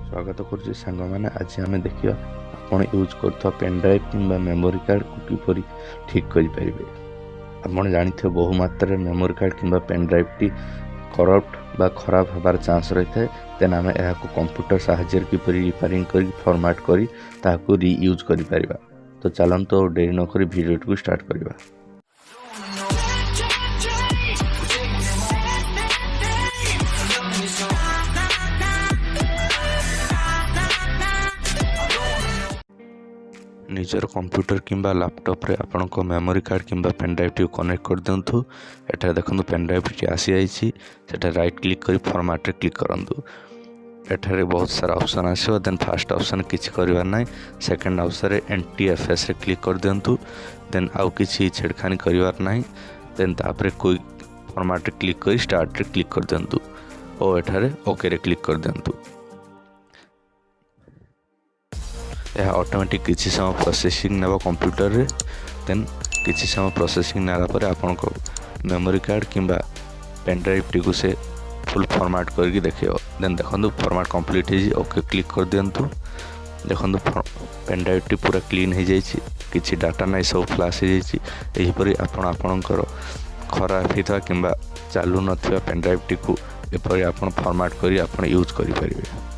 स्वागत करुच्ची सांग मैंने आज आम देखा आपड़ यूज कर पेनड्राइव कि मेमोरी कार्ड को किपर ठीक करें। आपड़ जानी बहुमात्रा मेमोरी कार्ड कि पेनड्राइव टी करप्ट बा खराब हबार चांस रही है। देन आम यह कंप्यूटर साहाय्य किपर रिपेयरिंग कर फॉर्मेट कर रीयूज कर। तो चलते डेरी नक वीडियो को स्टार्ट करवा। निजर कंप्यूटर किंबा लैपटॉप रे आपण को मेमोरी कार्ड किंबा पेनड्राइव टी कनेक्ट कर दिंतु। एटा देखंतु पेनड्राइव टी आसी आइछि, सेटा राइट क्लिक करी फॉर्मेट रे क्लिक करंतु। एठारे बहुत सारा ऑप्शन आसो। देन फर्स्ट ऑप्शन किछि करबार नै, सेकंड ऑप्शन रे NTFS रे क्लिक कर दिंतु। देन आउ किछि छेड़खानी करबार नै। देन तापरे कोई फॉर्मेट रे क्लिक करी स्टार्ट रे क्लिक कर दिंतु और एठारे ओके रे क्लिक कर दिंतु। यह ऑटोमेटिक किसी समय प्रोसेसिंग नेब कंप्यूटर रे। देन किसी समय प्रोसेसिंग नेला पर आपन को मेमोरी कार्ड किंबा पेनड्राइव टी को से फुल फॉर्मेट करके देखियो। देन देखंतु फॉर्मेट कंप्लीट है। ओके क्लिक कर दियंतु। देखंतु पेनड्राइव टी पूरा क्लीन हो जाइछि, किछि डाटा नै सब फ्लैश हो जाइछि। एही परि आपन आपनकर खराब हिता किंबा चालू नथिबा पेनड्राइव टी को एपरि आपन फॉर्मेट करी आपन यूज करि परिबे।